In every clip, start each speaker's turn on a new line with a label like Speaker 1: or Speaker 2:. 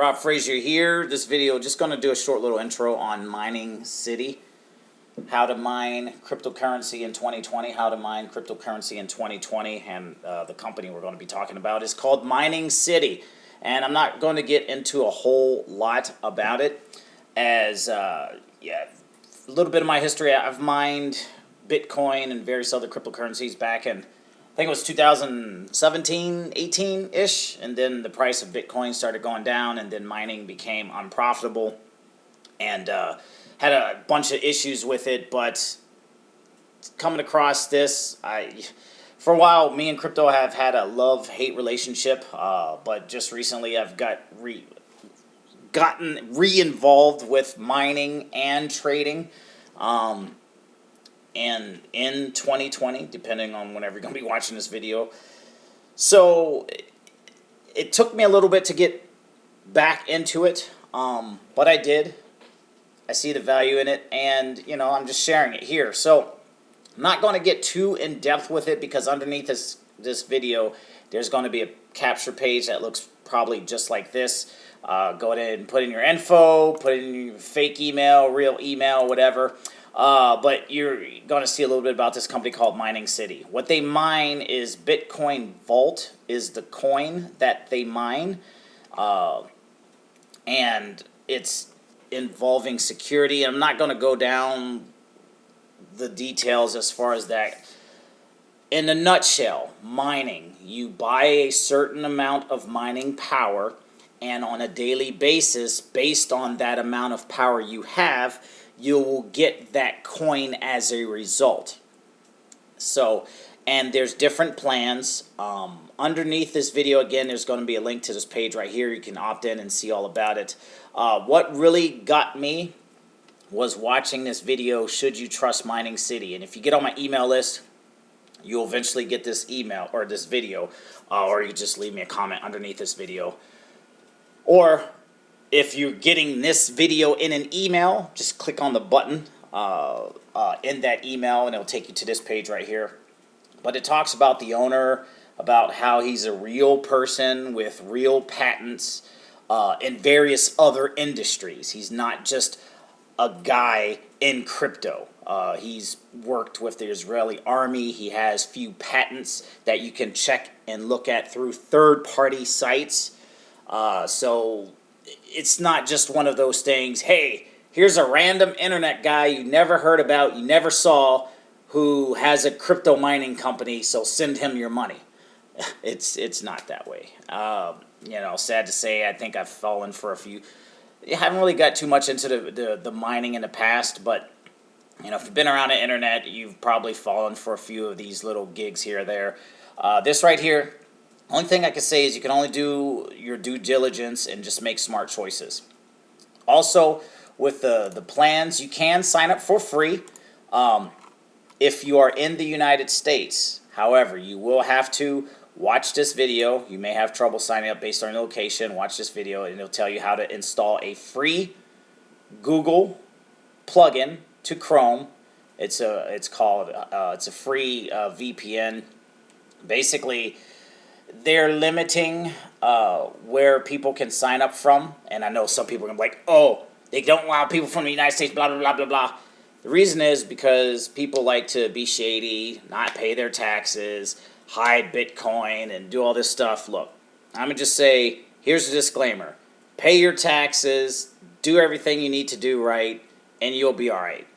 Speaker 1: Rob Frazier here. This video just going to do a short little intro on Mining City. How to mine cryptocurrency in 2020, how to mine cryptocurrency in 2020, and the company we're going to be talking about is called Mining City. And I'm not going to get into a whole lot about it, as a little bit of my history. I've mined Bitcoin and various other cryptocurrencies back in, I think it was 2017, 18-ish, and then the price of Bitcoin started going down, and then mining became unprofitable, and had a bunch of issues with it. But coming across this, for a while, me and crypto have had a love-hate relationship, but just recently I've gotten re-involved with mining and trading. And in 2020, depending on whenever you're going to be watching this video. So it took me a little bit to get back into it, but I did. I see the value in it, and I'm just sharing it here. So I'm not going to get too in depth with it, because underneath this video there's going to be a capture page that looks probably just like this. Go ahead and put in your info, put in your fake email, real email, whatever. But you're going to see a little bit about this company called Mining City. What they mine is Bitcoin Vault is the coin that they mine, and it's involving security. I'm not going to go down the details as far as that. In a nutshell, mining, you buy a certain amount of mining power, and on a daily basis, based on that amount of power you have, you will get that coin as a result. So, and there's different plans. Underneath this video, again, there's going to be a link to this page right here. You can opt in and see all about it. What really got me was watching this video, Should You Trust Mining City? And if you get on my email list, you'll eventually get this email or this video, or you just leave me a comment underneath this video. Or if you're getting this video in an email, just click on the button in that email, and it'll take you to this page right here. But it talks about the owner, about how he's a real person with real patents in various other industries. He's not just a guy in crypto. He's worked with the Israeli army. He has few patents that you can check and look at through third-party sites. So it's not just one of those things, hey, here's a random internet guy you never heard about, you never saw, who has a crypto mining company, so send him your money. It's not that way. Sad to say, I think I've fallen for a few. I haven't really got too much into the mining in the past, but if you've been around the internet, you've probably fallen for a few of these little gigs here or there. This right here, only thing I can say is you can only do your due diligence and just make smart choices. Also, with the plans, you can sign up for free if you are in the United States. However, you will have to watch this video. You may have trouble signing up based on your location. Watch this video, and it'll tell you how to install a free Google plugin to Chrome. It's a free VPN. Basically, they're limiting where people can sign up from. And I know some people are going to be like, oh, they don't allow people from the United States, blah, blah, blah, blah, blah. The reason is because people like to be shady, not pay their taxes, hide Bitcoin, and do all this stuff. Look, I'm going to just say, here's a disclaimer. Pay your taxes, do everything you need to do right, and you'll be all right.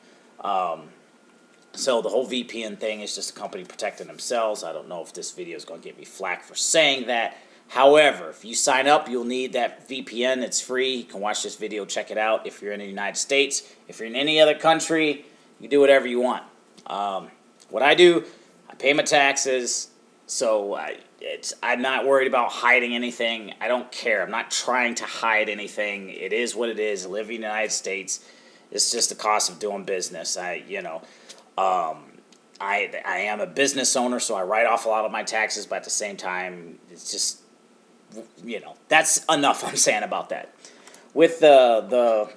Speaker 1: So the whole VPN thing is just a company protecting themselves. I don't know if this video is going to get me flack for saying that. However, if you sign up, you'll need that VPN. It's free. You can watch this video, check it out if you're in the United States. If you're in any other country, you do whatever you want. What I do, I pay my taxes, so I'm not worried about hiding anything. I don't care. I'm not trying to hide anything. It is what it is. Living in the United States, it's just the cost of doing business. I am a business owner, so I write off a lot of my taxes, but at the same time, it's just, that's enough I'm saying about that. With the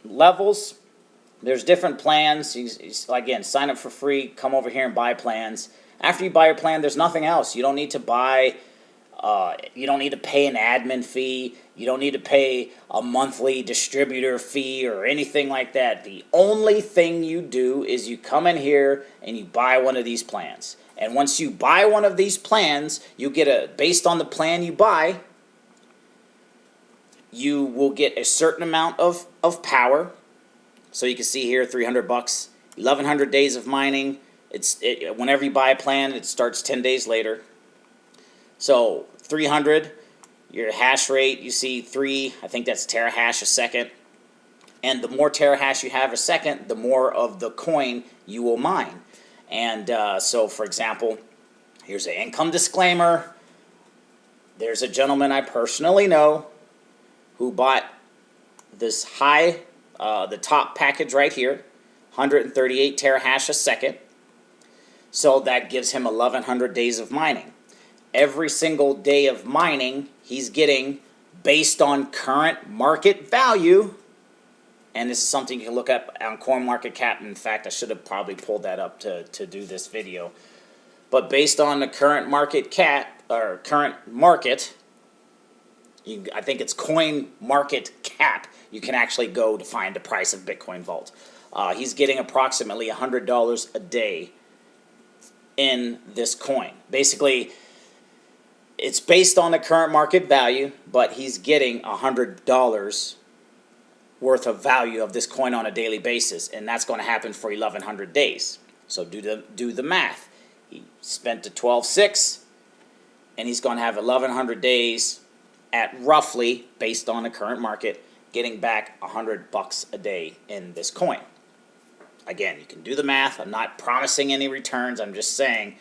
Speaker 1: levels, there's different plans. Again, sign up for free, come over here and buy plans. After you buy your plan, there's nothing else. You don't need to buy You don't need to pay an admin fee. You don't need to pay a monthly distributor fee or anything like that. The only thing you do is you come in here and you buy one of these plans. And once you buy one of these plans, you get based on the plan you buy, you will get a certain amount of power. So you can see here, $300, 1,100 days of mining. Whenever you buy a plan, it starts 10 days later. So 300, your hash rate, you see 3, I think that's terahash a second. And the more terahash you have a second, the more of the coin you will mine. And so, for example, here's an income disclaimer. There's a gentleman I personally know who bought this the top package right here, 138 terahash a second. So that gives him 1,100 days of mining. Every single day of mining, he's getting, based on current market value, and this is something you can look up on CoinMarketCap. In fact, I should have probably pulled that up to do this video. But based on the current market cap, or current market, I think it's CoinMarketCap, you can actually go to find the price of Bitcoin Vault. He's getting approximately $100 a day in this coin. Basically, it's based on the current market value, but he's getting $100 worth of value of this coin on a daily basis, and that's going to happen for 1,100 days. So do the math. He spent the 12.6, and he's going to have 1,100 days at roughly, based on the current market, getting back $100 a day in this coin. Again, you can do the math. I'm not promising any returns. I'm just saying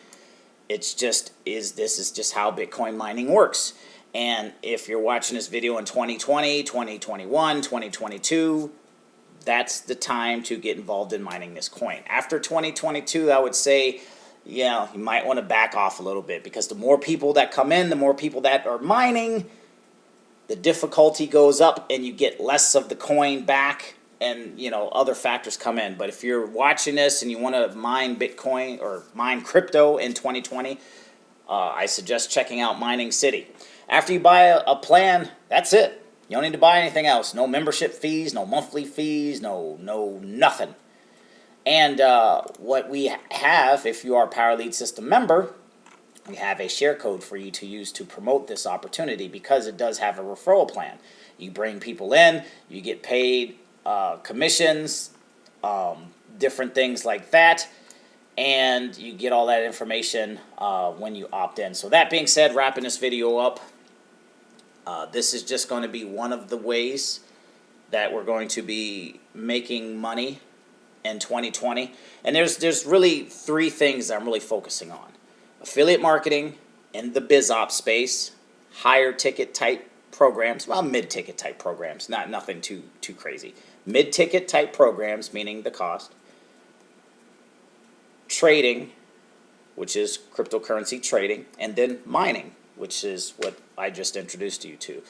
Speaker 1: this is just how Bitcoin mining works. And if you're watching this video in 2020, 2021, 2022, that's the time to get involved in mining this coin. After 2022, I would say, you might want to back off a little bit, because the more people that come in, the more people that are mining, the difficulty goes up and you get less of the coin back, and other factors come in. But if you're watching this and you want to mine Bitcoin or mine crypto in 2020, I suggest checking out Mining City. After you buy a plan, that's it. You don't need to buy anything else. No membership fees, no monthly fees, no nothing. And what we have, if you are a Power Lead System member, we have a share code for you to use to promote this opportunity, because it does have a referral plan. You bring people in, you get paid commissions, different things like that, and you get all that information when you opt in. So that being said, wrapping this video up, this is just going to be one of the ways that we're going to be making money in 2020. And there's really 3 things that I'm really focusing on: affiliate marketing in the BizOps space, higher ticket type programs, well, mid-ticket type programs, nothing too crazy. Mid-ticket type programs, meaning the cost. Trading, which is cryptocurrency trading, and then mining, which is what I just introduced you to.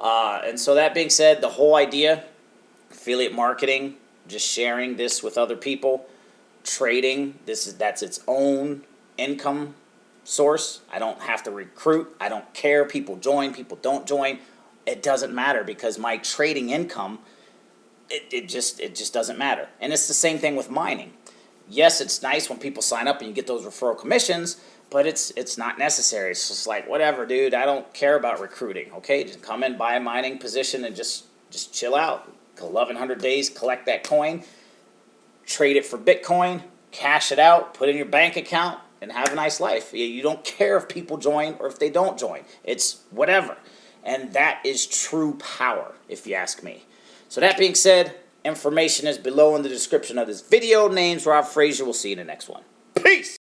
Speaker 1: And so that being said, the whole idea, affiliate marketing, just sharing this with other people. Trading, that's its own income source. I don't have to recruit. I don't care. People join, people don't join. It doesn't matter, because my trading income, it just doesn't matter. And it's the same thing with mining. Yes, it's nice when people sign up and you get those referral commissions, but it's not necessary. It's just like, whatever, dude, I don't care about recruiting. Okay, just come in, buy a mining position, and just chill out. 1,100 days, collect that coin, trade it for Bitcoin, cash it out, put it in your bank account, and have a nice life. You don't care if people join or if they don't join. It's whatever. And that is true power, if you ask me. So that being said, information is below in the description of this video. Name's Rob Frazier. We'll see you in the next one. Peace!